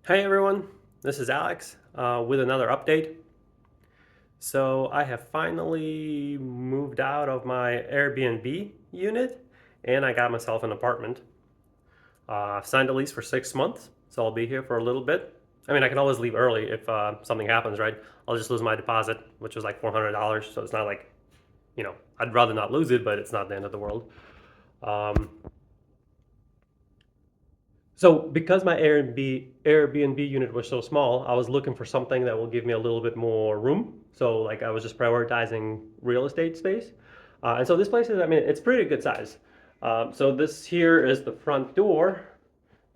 Hey everyone, this is Alex with another update. So I have finally moved out of my Airbnb unit and I got myself an apartment. I've signed a lease for 6 months, so I'll be here for a little bit. I mean, I can always leave early if something happens, right? I'll just lose my deposit, which was like $400, so it's not like, I'd rather not lose it, but it's not the end of the world. Um, So because my Airbnb unit was so small, I was looking for something that will give me a little bit more room. So like I was just prioritizing real estate space. And so this place is, I mean, it's pretty good size. So this here is the front door.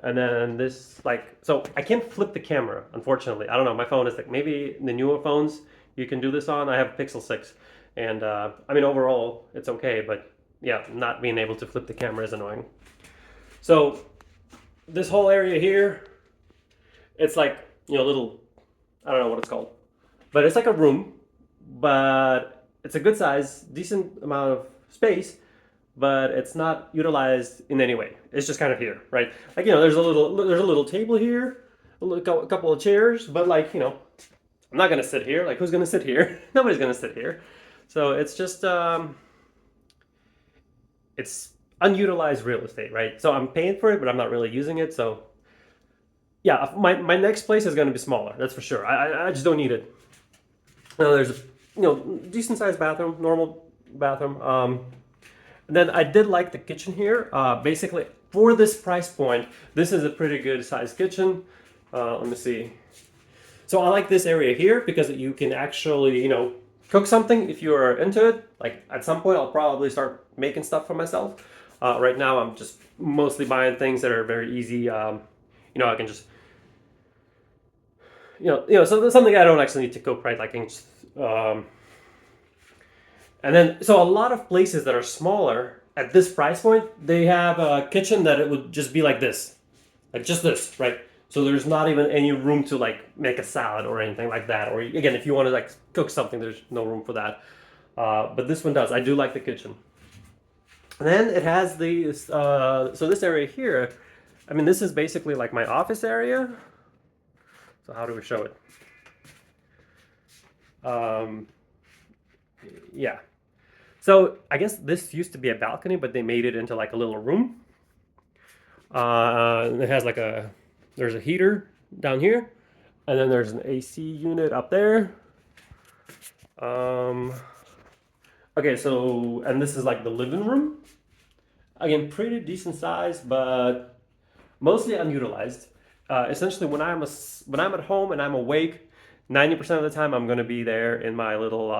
And then this like, so I can't flip the camera, unfortunately. I don't know, my phone is like, maybe the newer phones you can do this on. I have a Pixel 6. And I mean, overall, it's okay. But yeah, not being able to flip the camera is annoying. So this whole area here, it's like, little, I don't know what it's called, but it's like a room, but it's a good size, decent amount of space, but it's not utilized in any way. It's just kind of here, right? Like, there's a little table here, a couple of chairs, but like, I'm not gonna sit here. Like, who's gonna sit here? Nobody's gonna sit here. So it's just, it's unutilized real estate, right? So I'm paying for it, but I'm not really using it. So yeah, my next place is going to be smaller. That's for sure. I just don't need it. There's a decent sized bathroom, normal bathroom. And then I did like the kitchen here. Basically, for this price point, this is a pretty good sized kitchen. Let me see. So I like this area here because you can actually cook something if you are into it. Like at some point, I'll probably start making stuff for myself. Right now, I'm just mostly buying things that are very easy. I can just so something I don't actually need to cook, right? Like, and then so a lot of places that are smaller at this price point, they have a kitchen that it would just be like just this, right? So there's not even any room to like make a salad or anything like that. Or again, if you want to like cook something, there's no room for that. But this one does. I do like the kitchen. And then it has the so this area here. I mean, this is basically like my office area. So how do we show it? Um, yeah. So I guess this used to be a balcony, but they made it into like a little room. It has there's a heater down here, and then there's an AC unit up there. Um, okay, so, and this is like the living room. Again, pretty decent size, but mostly unutilized. Essentially, when I'm at home and I'm awake, 90% of the time I'm going to be there in my little,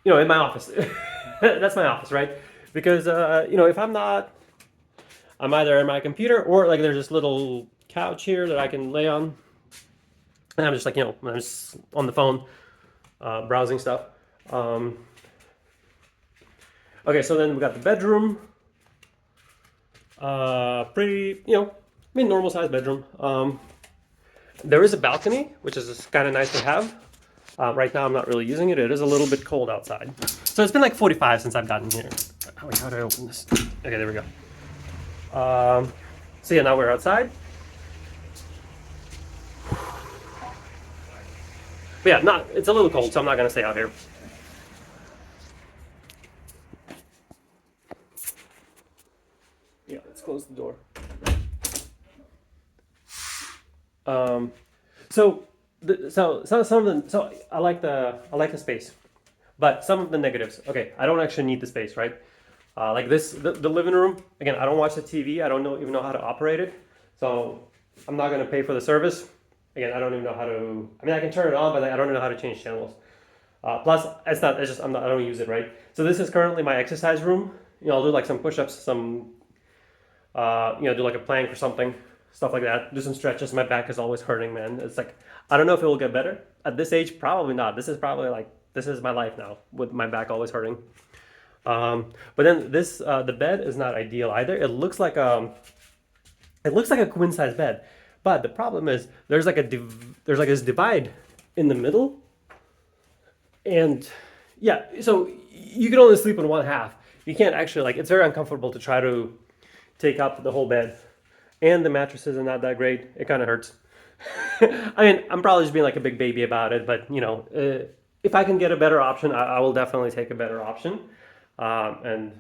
in my office. That's my office, right? Because if I'm not, I'm either in my computer or like there's this little couch here that I can lay on, and I'm just like I'm just on the phone, browsing stuff. Um, okay, so then we got the bedroom. Pretty, I mean, normal sized bedroom. There is a balcony, which is kind of nice to have. Right now, I'm not really using it. It is a little bit cold outside. So it's been like 45 since I've gotten here. Oh, wait, how do I open this? Okay, there we go. So yeah, now we're outside. But yeah, it's a little cold, so I'm not gonna stay out here. Yeah, let's close the door. Um, so, some of the I like the space, but some of the negatives. Okay, I don't actually need the space, right? Like the living room. Again, I don't watch the TV. I don't even know how to operate it, so I'm not gonna pay for the service. Again, I don't even know how to. I mean, I can turn it on, but I don't even know how to change channels. Plus, it's not. It's just I don't use it, right? So this is currently my exercise room. I'll do like some push-ups, do like a plank or something, stuff like that. Do some stretches. My back is always hurting, man. It's like I don't know if it will get better at this age. Probably not. This is probably like this is my life now with my back always hurting. But then the bed is not ideal either. It looks like a queen size bed, but the problem is there's like this divide in the middle, and yeah, so you can only sleep in one half. You can't actually like it's very uncomfortable to try to take up the whole bed. and the mattresses are not that great. It kind of hurts. I mean, I'm probably just being like a big baby about it, but if I can get a better option, I will definitely take a better option. And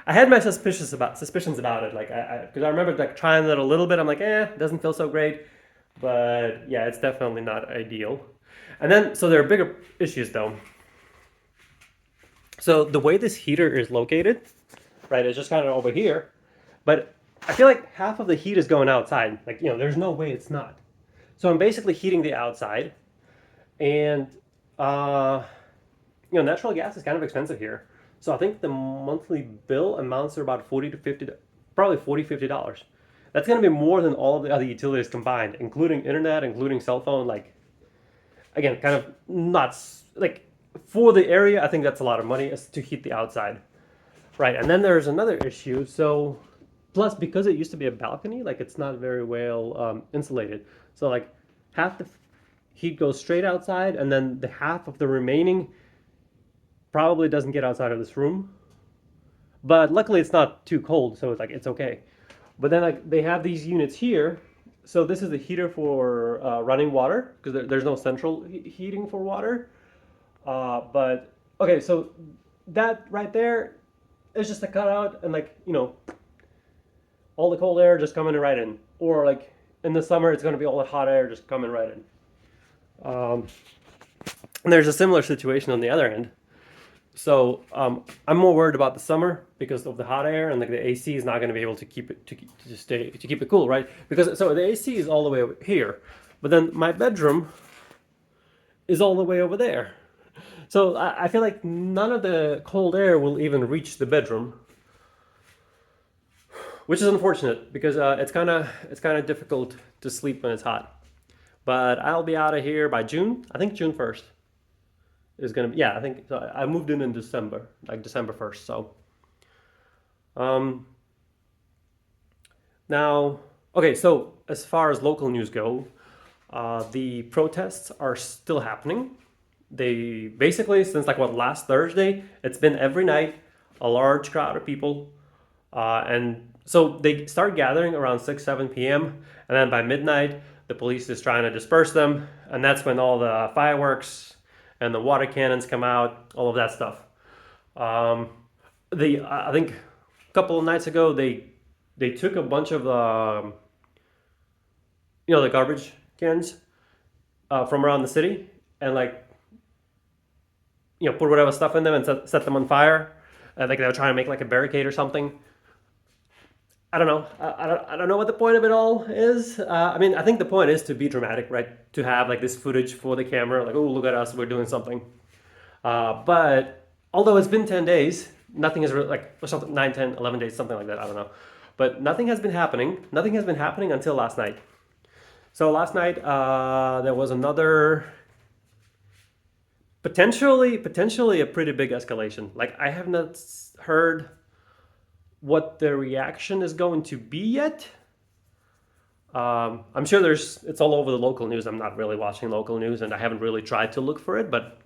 I had my suspicions about it, like because I remember like trying it a little bit. I'm like, it doesn't feel so great, but yeah, it's definitely not ideal. And then so there are bigger issues though. So the way this heater is located, right, is just kind of over here, but I feel like half of the heat is going outside. Like there's no way it's not. So I'm basically heating the outside, and uh, natural gas is kind of expensive here. So I think the monthly bill amounts to about 40 to 50, probably 40, $50. That's going to be more than all of the other utilities combined, including internet, including cell phone. Like, again, kind of nuts. Like, for the area, I think that's a lot of money to heat the outside. Right, and then there's another issue. So, plus because it used to be a balcony, like it's not very well insulated. So like half the heat goes straight outside, and then the half of the remaining probably doesn't get outside of this room. But luckily, it's not too cold, so it's okay. But then like they have these units here. So this is the heater for running water because there's no central heating for water. But okay, so that right there is just a cutout, and all the cold air just coming right in. Or like in the summer, it's going to be all the hot air just coming right in. And there's a similar situation on the other end. So I'm more worried about the summer because of the hot air, and like the AC is not going to be able to keep it to keep it cool, right? Because so the AC is all the way over here, but then my bedroom is all the way over there. So I feel like none of the cold air will even reach the bedroom, which is unfortunate because it's kind of difficult to sleep when it's hot. But I'll be out of here by June. I think June 1st is gonna be. Yeah, I think so. I moved in December, like December 1st. So, um, now, okay. So as far as local news go, the protests are still happening. They basically since like what last Thursday, it's been every night, a large crowd of people, and so they start gathering around 6, 7 p.m. and then by midnight, the police is trying to disperse them, and that's when all the fireworks and the water cannons come out, all of that stuff. Um, I think a couple of nights ago they took a bunch of the garbage cans from around the city and like put whatever stuff in them and set them on fire. Like they were trying to make like a barricade or something. I don't know. I don't know what the point of it all is. I mean, I think the point is to be dramatic, right? To have like this footage for the camera, like, oh, look at us, we're doing something. But although it's been 10 days, nothing has really, like, or something, 9, 10, 11 days, something like that, I don't know. But nothing has been happening. Nothing has been happening until last night. So last night, there was another potentially a pretty big escalation. Like I have not heard what the reaction is going to be yet. I'm sure it's all over the local news. I'm not really watching local news, and I haven't really tried to look for it. But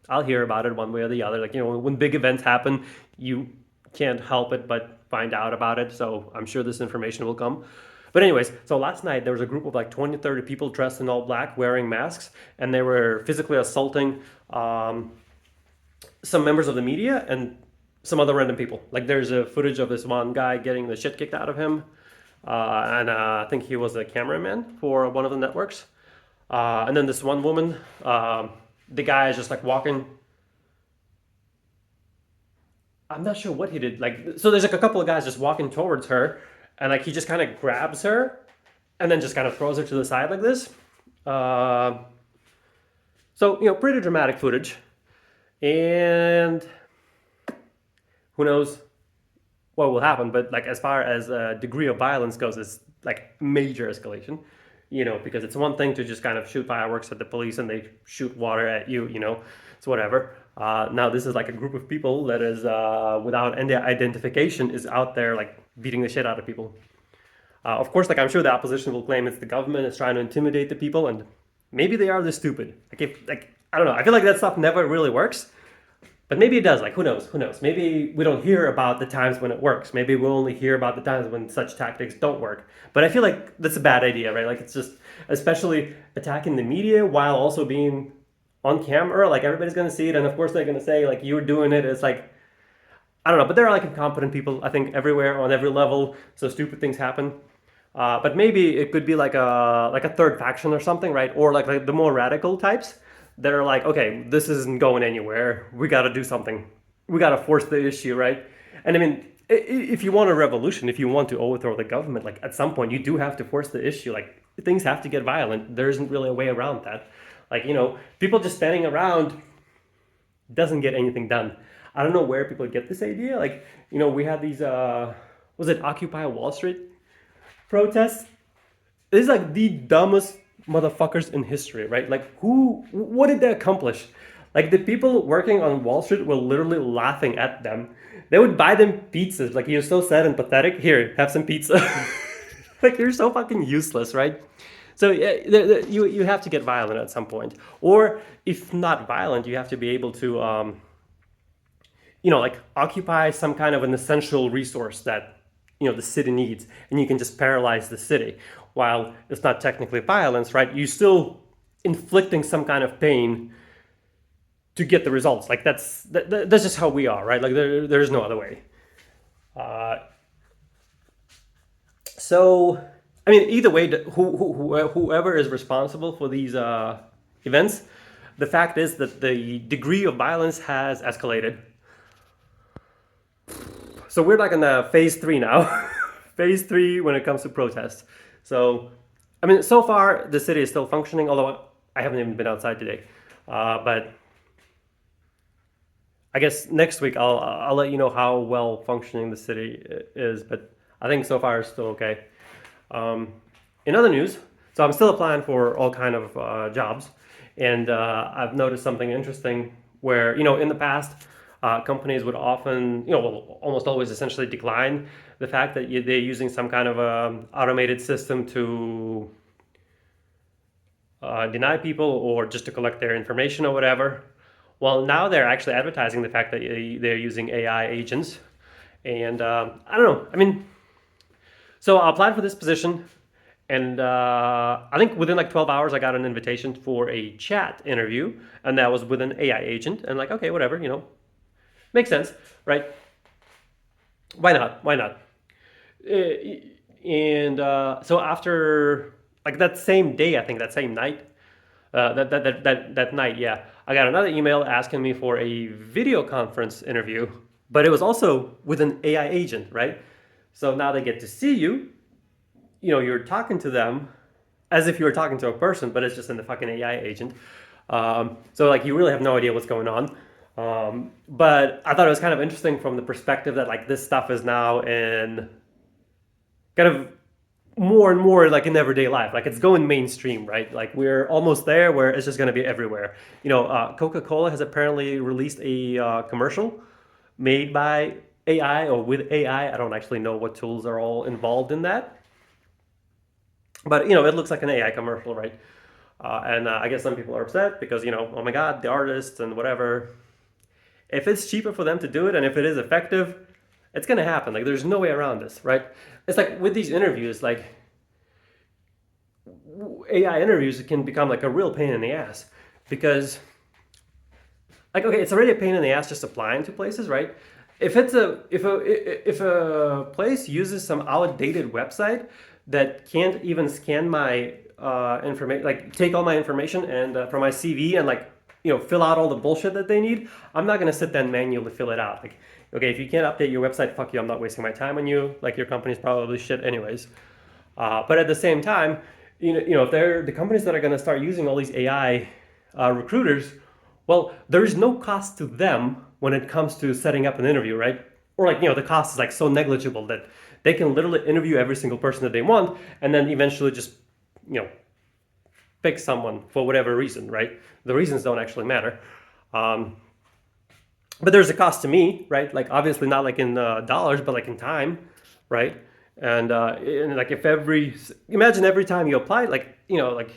I'll hear about it one way or the other. Like when big events happen, you can't help it but find out about it. So I'm sure this information will come. But anyways, so last night there was a group of like 20, 30 people dressed in all black, wearing masks, and they were physically assaulting some members of the media and some other random people. Like there's a footage of this one guy getting the shit kicked out of him. And I think he was a cameraman for one of the networks. And then this one woman, the guy is just like walking. I'm not sure what he did. Like, so there's like a couple of guys just walking towards her, and like he just kind of grabs her, and then just kind of throws her to the side like this. So pretty dramatic footage, and who knows what will happen. But like as far as degree of violence goes, it's like major escalation. Because it's one thing to just kind of shoot fireworks at the police and they shoot water at you. It's whatever. Now this is like a group of people that is without any identification is out there like beating the shit out of people. Of course, like I'm sure the opposition will claim it's the government is trying to intimidate the people, and maybe they are this stupid. Like I don't know. I feel like that stuff never really works. But maybe it does. Like, who knows? Who knows? Maybe we don't hear about the times when it works. Maybe we'll only hear about the times when such tactics don't work. But I feel like that's a bad idea, right? Like, it's just, especially attacking the media while also being on camera. Like, everybody's going to see it. And of course, they're going to say, like, you were doing it. It's like, I don't know. But there are like incompetent people, I think, everywhere on every level. So stupid things happen. But maybe it could be like a third faction or something, right? Or like the more radical types that are like, okay, this isn't going anywhere. We got to do something. We got to force the issue, right? And I mean, if you want a revolution, if you want to overthrow the government, like at some point you do have to force the issue. Like things have to get violent. There isn't really a way around that. Like, people just standing around doesn't get anything done. I don't know where people get this idea. Like, we had these, was it Occupy Wall Street protests? This is like the dumbest motherfuckers in history, right? Like, what did they accomplish? Like, the people working on Wall Street were literally laughing at them. They would buy them pizzas. Like, you're so sad and pathetic. Here, have some pizza. Like, you're so fucking useless, right? So yeah, you have to get violent at some point, or if not violent, you have to be able to, like occupy some kind of an essential resource that the city needs, and you can just paralyze the city. While it's not technically violence, right? You're still inflicting some kind of pain to get the results. Like that's just how we are, right? Like there's no other way. So I mean, either way, whoever is responsible for these events, the fact is that the degree of violence has escalated. So we're like in phase 3 now. Phase 3 when it comes to protests. So, I mean, so far the city is still functioning, although I haven't even been outside today. But I guess next week I'll let you know how well functioning the city is. But I think so far it's still okay. In other news, so I'm still applying for all kind of jobs, and I've noticed something interesting where in the past companies would often almost always essentially decline the fact that they're using some kind of automated system to deny people or just to collect their information or whatever. Well, now they're actually advertising the fact that they're using AI agents, and I don't know. I mean, so I applied for this position, and I think within like 12 hours, I got an invitation for a chat interview, and that was with an AI agent. And like, okay, whatever, makes sense, right? Why not? Why not? And so after like that same day, I think that same night, that night, yeah, I got another email asking me for a video conference interview, but it was also with an AI agent, right? So now they get to see you. You're talking to them as if you were talking to a person, but it's just in the fucking AI agent. So like you really have no idea what's going on. But I thought it was kind of interesting from the perspective that like this stuff is now in kind of more and more like in everyday life. Like it's going mainstream, right? Like we're almost there where it's just going to be everywhere. Coca-Cola has apparently released a commercial made by AI or with AI. I don't actually know what tools are all involved in that. But it looks like an AI commercial, right? And I guess some people are upset because oh my God, the artists and whatever. If it's cheaper for them to do it and if it is effective, it's gonna happen. Like there's no way around this, right? It's like with these interviews, like AI interviews can become like a real pain in the ass because, like, okay, it's already a pain in the ass just applying to places, right? If a place uses some outdated website that can't even scan my information, like take all my information and from my CV and like fill out all the bullshit that they need, I'm not gonna sit there and manually fill it out. Like, okay, if you can't update your website, fuck you, I'm not wasting my time on you. Like your company's probably shit anyways. But at the same time, if they're the companies that are gonna start using all these AI recruiters, well, there is no cost to them when it comes to setting up an interview, right? Or like, the cost is like so negligible that they can literally interview every single person that they want and then eventually just, pick someone for whatever reason, right? The reasons don't actually matter. But there's a cost to me, right? Like obviously not like in dollars, but like in time, right? And like if imagine every time you apply, like, like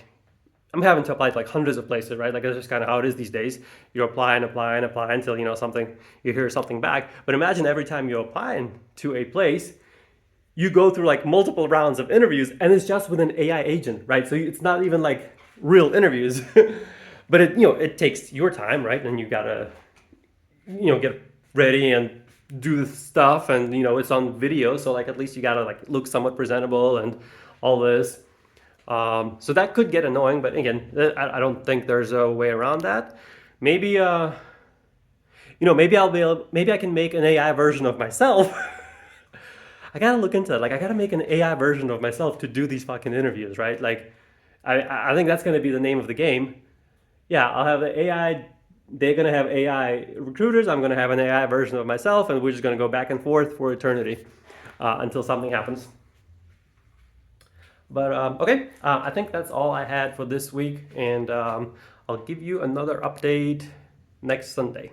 I'm having to apply to like hundreds of places, right? Like that's just kind of how it is these days. You apply and apply and apply until something, you hear something back. But imagine every time you apply to a place, you go through like multiple rounds of interviews, and it's just with an AI agent, right? So it's not even like real interviews, but it takes your time, right? And you gotta get ready and do the stuff, and it's on video, so like at least you gotta like look somewhat presentable and all this. So that could get annoying, but again, I don't think there's a way around that. Maybe maybe I can make an AI version of myself. I gotta look into it. Like I gotta make an AI version of myself to do these fucking interviews, right? Like I think that's gonna be the name of the game. Yeah, I'll have the AI. They're gonna have AI recruiters. I'm gonna have an AI version of myself, and we're just gonna go back and forth for eternity until something happens. But okay, I think that's all I had for this week, and I'll give you another update next Sunday.